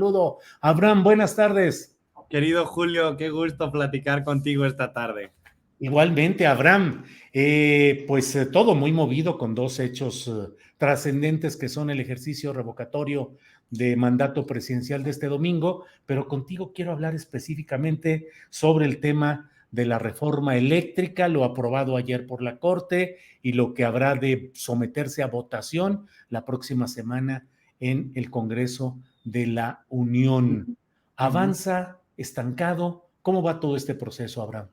Saludo. Abraham, buenas tardes. Querido Julio, qué gusto platicar contigo esta tarde. Igualmente, Abraham, todo muy movido con dos hechos trascendentes que son el ejercicio revocatorio de mandato presidencial de este domingo, pero contigo quiero hablar específicamente sobre el tema de la reforma eléctrica, lo aprobado ayer por la Corte y lo que habrá de someterse a votación la próxima semana en el Congreso de la Unión. ¿Avanza estancado? ¿Cómo va todo este proceso, Abraham?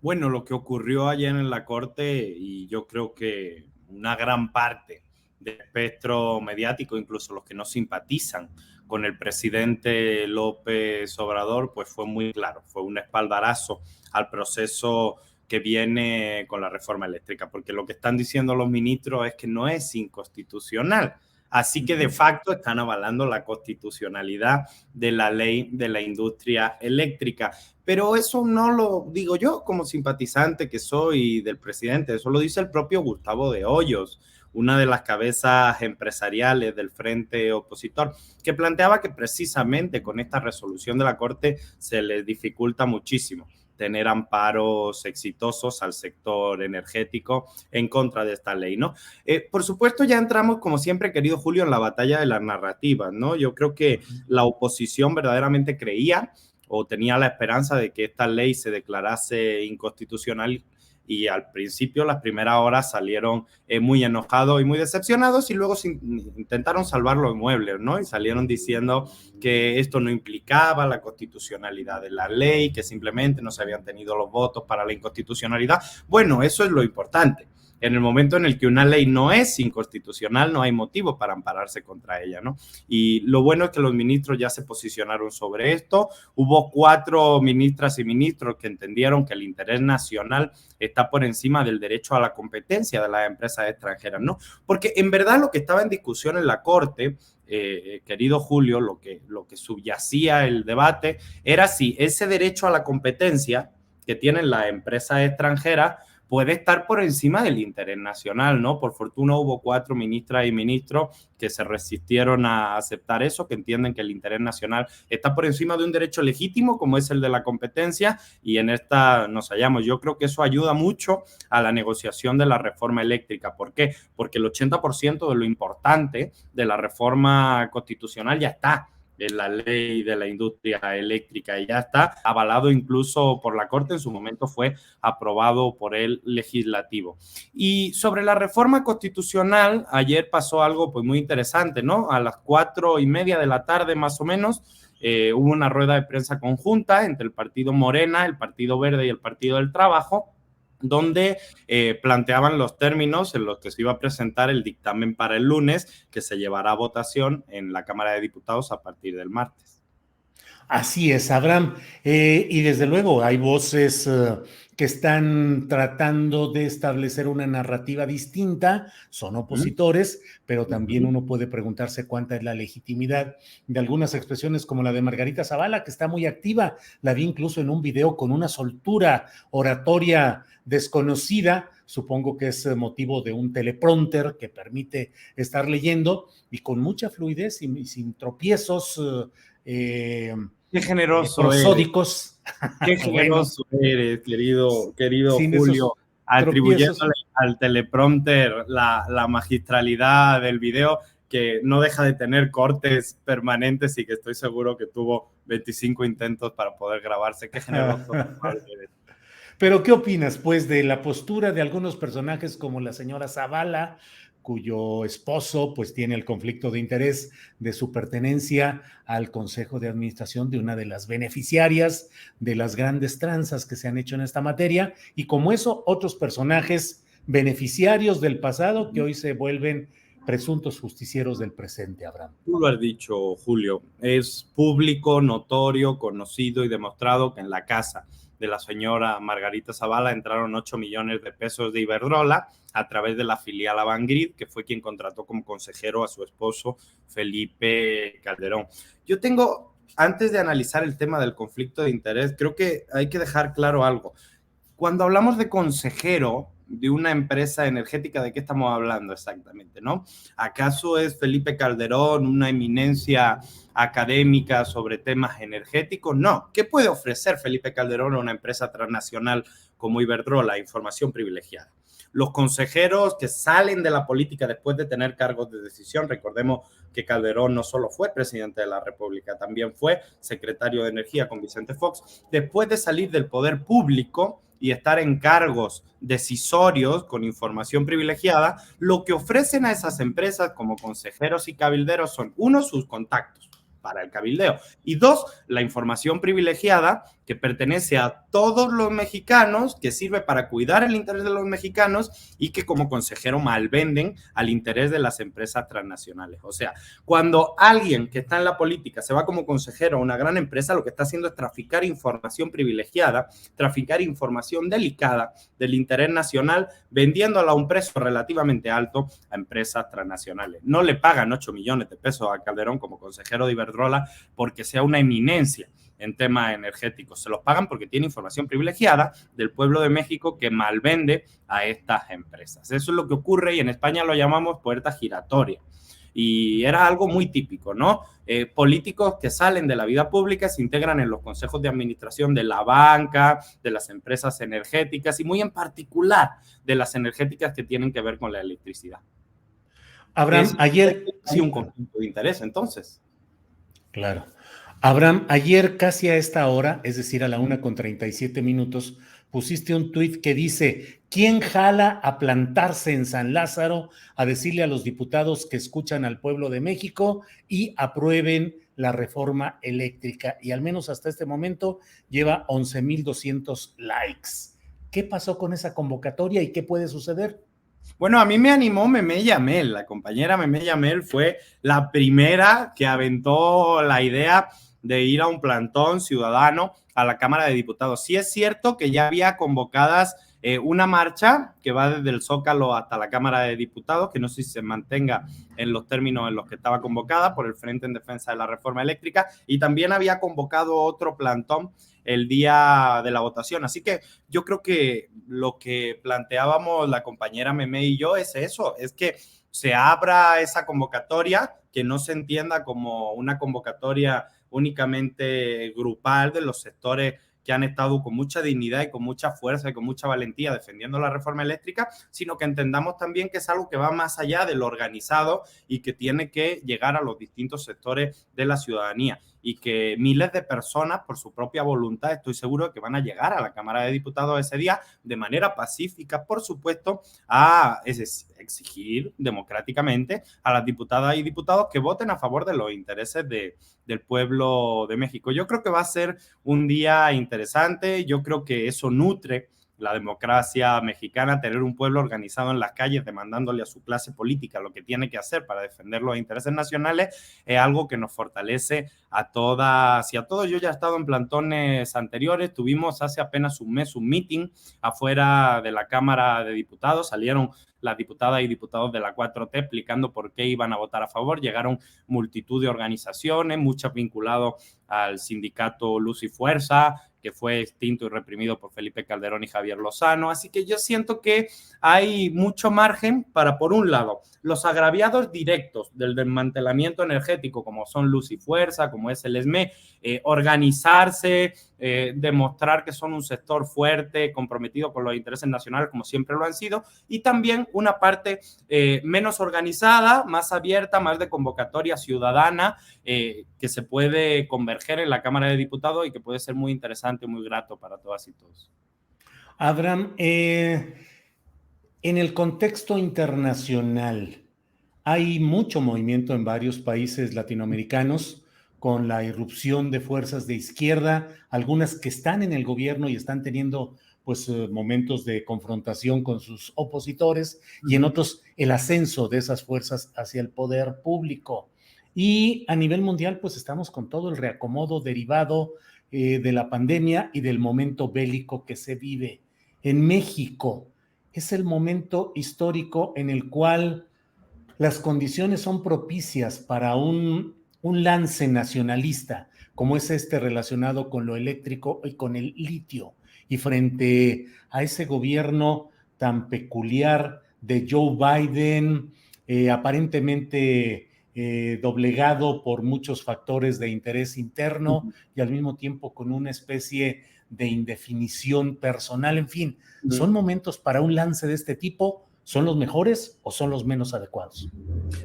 Bueno, lo que ocurrió ayer en la Corte, y yo creo que una gran parte del espectro mediático, incluso los que no simpatizan con el presidente López Obrador, pues fue muy claro, fue un espaldarazo al proceso que viene con la reforma eléctrica, porque lo que están diciendo los ministros es que no es inconstitucional. Así que de facto están avalando la constitucionalidad de la ley de la industria eléctrica. Pero eso no lo digo yo como simpatizante que soy del presidente, eso lo dice el propio Gustavo de Hoyos, una de las cabezas empresariales del frente opositor, que planteaba que precisamente con esta resolución de la Corte se les dificulta muchísimo tener amparos exitosos al sector energético en contra de esta ley, ¿no? Por supuesto, ya entramos, como siempre, querido Julio, en la batalla de las narrativas, ¿no? Yo creo que la oposición verdaderamente creía o tenía la esperanza de que esta ley se declarase inconstitucional y al principio, las primeras horas salieron muy enojados y muy decepcionados y luego intentaron salvar los muebles, ¿no? Y salieron diciendo que esto no implicaba la constitucionalidad de la ley, que simplemente no se habían tenido los votos para la inconstitucionalidad. Bueno, eso es lo importante. En el momento en el que una ley no es inconstitucional, no hay motivo para ampararse contra ella, ¿no? Y lo bueno es que los ministros ya se posicionaron sobre esto. Hubo 4 ministras y ministros que entendieron que el interés nacional está por encima del derecho a la competencia de las empresas extranjeras, ¿no? Porque en verdad lo que estaba en discusión en la Corte, querido Julio, lo que subyacía el debate era si ese derecho a la competencia que tienen las empresas extranjeras puede estar por encima del interés nacional, ¿no? Por fortuna hubo 4 ministras y ministros que se resistieron a aceptar eso, que entienden que el interés nacional está por encima de un derecho legítimo como es el de la competencia y en esta nos hallamos. Yo creo que eso ayuda mucho a la negociación de la reforma eléctrica. ¿Por qué? Porque el 80% de lo importante de la reforma constitucional ya está en la ley de la industria eléctrica y ya está avalado incluso por la Corte, en su momento fue aprobado por el legislativo. Y sobre la reforma constitucional, ayer pasó algo pues muy interesante, ¿no? A las 4:30 de la tarde más o menos, hubo una rueda de prensa conjunta entre el partido Morena, el Partido Verde y el Partido del Trabajo, donde planteaban los términos en los que se iba a presentar el dictamen para el lunes, que se llevará a votación en la Cámara de Diputados a partir del martes. Así es, Abraham. Y desde luego hay voces que están tratando de establecer una narrativa distinta, son opositores, pero también uno puede preguntarse cuánta es la legitimidad de algunas expresiones como la de Margarita Zavala, que está muy activa. La vi incluso en un video con una soltura oratoria desconocida, supongo que es motivo de un teleprompter que permite estar leyendo y con mucha fluidez y sin tropiezos qué generoso prosódicos. Qué generoso eres, querido Julio, atribuyéndole al teleprompter la magistralidad del video, que no deja de tener cortes permanentes y que estoy seguro que tuvo 25 intentos para poder grabarse. Qué generoso eres. Pero, ¿qué opinas, pues, de la postura de algunos personajes como la señora Zavala, cuyo esposo, pues, tiene el conflicto de interés de su pertenencia al Consejo de Administración de una de las beneficiarias de las grandes tranzas que se han hecho en esta materia, y como eso, otros personajes beneficiarios del pasado que hoy se vuelven presuntos justicieros del presente, Abraham? Tú lo has dicho, Julio, es público, notorio, conocido y demostrado que en la casa de la señora Margarita Zavala entraron 8 millones de pesos de Iberdrola a través de la filial Avangrid, que fue quien contrató como consejero a su esposo Felipe Calderón. Yo tengo, antes de analizar el tema del conflicto de interés, creo que hay que dejar claro algo. Cuando hablamos de consejero, de una empresa energética, ¿de qué estamos hablando exactamente, no? ¿Acaso es Felipe Calderón una eminencia académica sobre temas energéticos? No. ¿Qué puede ofrecer Felipe Calderón a una empresa transnacional como Iberdrola? Información privilegiada. Los consejeros que salen de la política después de tener cargos de decisión, recordemos que Calderón no solo fue presidente de la República, también fue secretario de Energía con Vicente Fox, después de salir del poder público y estar en cargos decisorios con información privilegiada, lo que ofrecen a esas empresas como consejeros y cabilderos son, uno, sus contactos para el cabildeo, y dos, la información privilegiada que pertenece a todos los mexicanos, que sirve para cuidar el interés de los mexicanos y que como consejero malvenden al interés de las empresas transnacionales. O sea, cuando alguien que está en la política se va como consejero a una gran empresa, lo que está haciendo es traficar información privilegiada, traficar información delicada del interés nacional, vendiéndola a un precio relativamente alto a empresas transnacionales. No le pagan 8 millones de pesos a Calderón como consejero de Iberdrola porque sea una eminencia en temas energéticos. Se los pagan porque tiene información privilegiada del pueblo de México que malvende a estas empresas. Eso es lo que ocurre y en España lo llamamos puerta giratoria. Y era algo muy típico, ¿no? Políticos que salen de la vida pública se integran en los consejos de administración de la banca, de las empresas energéticas y muy en particular de las energéticas que tienen que ver con la electricidad. Abraham, ayer... Hay un conflicto de interés, entonces. Claro. Abraham, ayer casi a esta hora, es decir, a la 1:37, pusiste un tuit que dice: ¿quién jala a plantarse en San Lázaro a decirle a los diputados que escuchan al pueblo de México y aprueben la reforma eléctrica? Y al menos hasta este momento lleva 11,200 likes. ¿Qué pasó con esa convocatoria y qué puede suceder? Bueno, a mí me animó Memé Yamel, la compañera Memé Yamel fue la primera que aventó la idea de ir a un plantón ciudadano a la Cámara de Diputados. Sí es cierto que ya había convocadas una marcha que va desde el Zócalo hasta la Cámara de Diputados, que no sé si se mantenga en los términos en los que estaba convocada por el Frente en Defensa de la Reforma Eléctrica, y también había convocado otro plantón el día de la votación. Así que yo creo que lo que planteábamos la compañera Memé y yo es eso, es que se abra esa convocatoria, que no se entienda como una convocatoria únicamente grupal de los sectores que han estado con mucha dignidad y con mucha fuerza y con mucha valentía defendiendo la reforma eléctrica, sino que entendamos también que es algo que va más allá de lo organizado y que tiene que llegar a los distintos sectores de la ciudadanía, y que miles de personas, por su propia voluntad, estoy seguro de que van a llegar a la Cámara de Diputados ese día de manera pacífica, por supuesto, a exigir democráticamente a las diputadas y diputados que voten a favor de los intereses del pueblo de México. Yo creo que va a ser un día interesante, yo creo que eso nutre la democracia mexicana, tener un pueblo organizado en las calles demandándole a su clase política lo que tiene que hacer para defender los intereses nacionales, es algo que nos fortalece a todas y a todos. Yo ya he estado en plantones anteriores, tuvimos hace apenas un mes un meeting afuera de la Cámara de Diputados, salieron las diputadas y diputados de la 4T explicando por qué iban a votar a favor, llegaron multitud de organizaciones, muchas vinculadas al sindicato Luz y Fuerza, que fue extinto y reprimido por Felipe Calderón y Javier Lozano. Así que yo siento que hay mucho margen para, por un lado, los agraviados directos del desmantelamiento energético, como son Luz y Fuerza, como es el ESME, organizarse, demostrar que son un sector fuerte, comprometido con los intereses nacionales, como siempre lo han sido, y también una parte menos organizada, más abierta, más de convocatoria ciudadana, que se puede converger en la Cámara de Diputados y que puede ser muy interesante, muy grato para todas y todos. Abraham, en el contexto internacional, hay mucho movimiento en varios países latinoamericanos con la irrupción de fuerzas de izquierda, algunas que están en el gobierno y están teniendo pues momentos de confrontación con sus opositores, y en otros el ascenso de esas fuerzas hacia el poder público. Y a nivel mundial pues estamos con todo el reacomodo derivado de la pandemia y del momento bélico que se vive. En México es el momento histórico en el cual las condiciones son propicias para un lance nacionalista, como es este relacionado con lo eléctrico y con el litio. Y frente a ese gobierno, tan peculiar de Joe Biden, aparentemente doblegado por muchos factores de interés interno y al mismo tiempo con una especie de indefinición personal. En fin, ¿son momentos para un lance de este tipo? ¿Son los mejores o son los menos adecuados?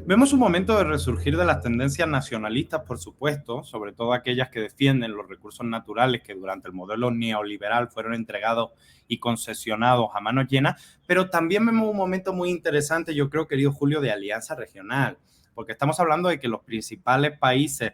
Vemos un momento de resurgir de las tendencias nacionalistas, por supuesto, sobre todo aquellas que defienden los recursos naturales que durante el modelo neoliberal fueron entregados y concesionados a manos llenas, pero también vemos un momento muy interesante, yo creo, querido Julio, de alianza regional, porque estamos hablando de que los principales países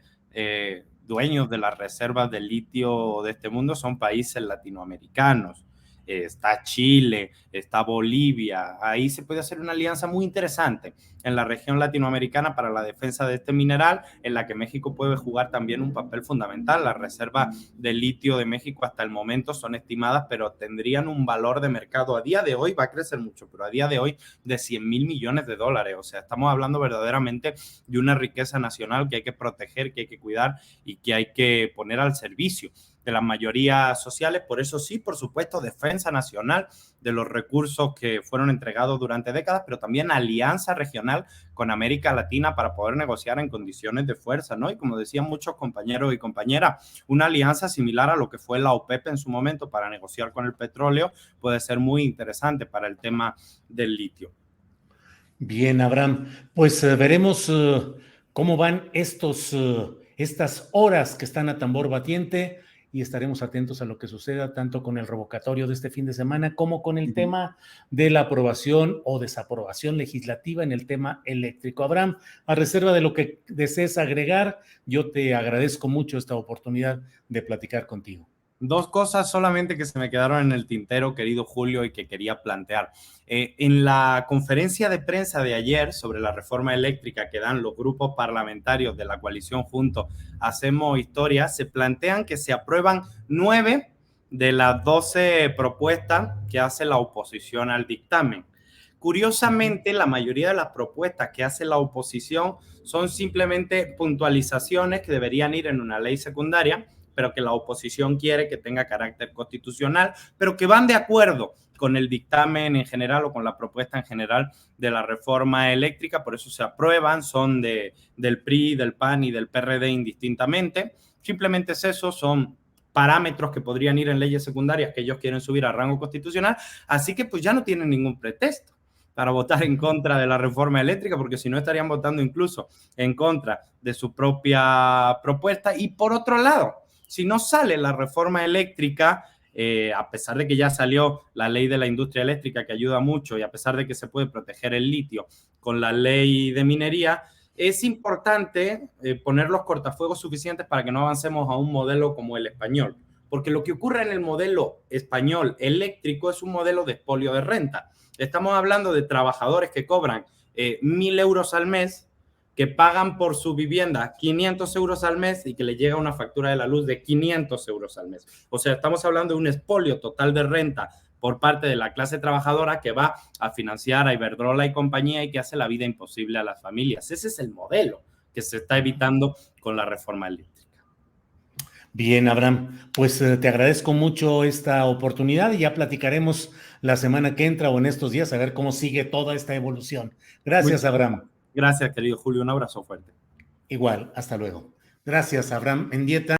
dueños de las reservas de litio de este mundo son países latinoamericanos. Está Chile, está Bolivia, ahí se puede hacer una alianza muy interesante en la región latinoamericana para la defensa de este mineral, en la que México puede jugar también un papel fundamental. Las reservas de litio de México hasta el momento son estimadas, pero tendrían un valor de mercado a día de hoy, va a crecer mucho, pero a día de hoy de 100,000 millones de dólares. O sea, estamos hablando verdaderamente de una riqueza nacional que hay que proteger, que hay que cuidar y que hay que poner al servicio de las mayorías sociales. Por eso sí, por supuesto, defensa nacional de los recursos que fueron entregados durante décadas, pero también alianza regional con América Latina para poder negociar en condiciones de fuerza, ¿no? Y como decían muchos compañeros y compañeras, una alianza similar a lo que fue la OPEP en su momento para negociar con el petróleo puede ser muy interesante para el tema del litio. Bien, Abraham, pues veremos cómo van estas horas que están a tambor batiente y estaremos atentos a lo que suceda tanto con el revocatorio de este fin de semana como con el tema de la aprobación o desaprobación legislativa en el tema eléctrico. Abraham, a reserva de lo que desees agregar, yo te agradezco mucho esta oportunidad de platicar contigo. Dos cosas solamente que se me quedaron en el tintero, querido Julio, y que quería plantear. En la conferencia de prensa de ayer sobre la reforma eléctrica que dan los grupos parlamentarios de la coalición Juntos Hacemos Historia, se plantean que se aprueban 9 de las 12 propuestas que hace la oposición al dictamen. Curiosamente, la mayoría de las propuestas que hace la oposición son simplemente puntualizaciones que deberían ir en una ley secundaria, pero que la oposición quiere que tenga carácter constitucional, pero que van de acuerdo con el dictamen en general o con la propuesta en general de la reforma eléctrica, por eso se aprueban, son del PRI, del PAN y del PRD indistintamente. Simplemente es eso, son parámetros que podrían ir en leyes secundarias que ellos quieren subir a rango constitucional, así que pues ya no tienen ningún pretexto para votar en contra de la reforma eléctrica, porque si no estarían votando incluso en contra de su propia propuesta. Y por otro lado, si no sale la reforma eléctrica, a pesar de que ya salió la ley de la industria eléctrica que ayuda mucho y a pesar de que se puede proteger el litio con la ley de minería, es importante poner los cortafuegos suficientes para que no avancemos a un modelo como el español. Porque lo que ocurre en el modelo español eléctrico es un modelo de expolio de renta. Estamos hablando de trabajadores que cobran 1.000 euros al mes, que pagan por su vivienda 500 euros al mes y que le llega una factura de la luz de 500 euros al mes. O sea, estamos hablando de un expolio total de renta por parte de la clase trabajadora que va a financiar a Iberdrola y compañía y que hace la vida imposible a las familias. Ese es el modelo que se está evitando con la reforma eléctrica. Bien, Abraham, pues te agradezco mucho esta oportunidad y ya platicaremos la semana que entra o en estos días a ver cómo sigue toda esta evolución. Gracias, Abraham. Gracias, querido Julio. Un abrazo fuerte. Igual, hasta luego. Gracias, Abraham Mendieta.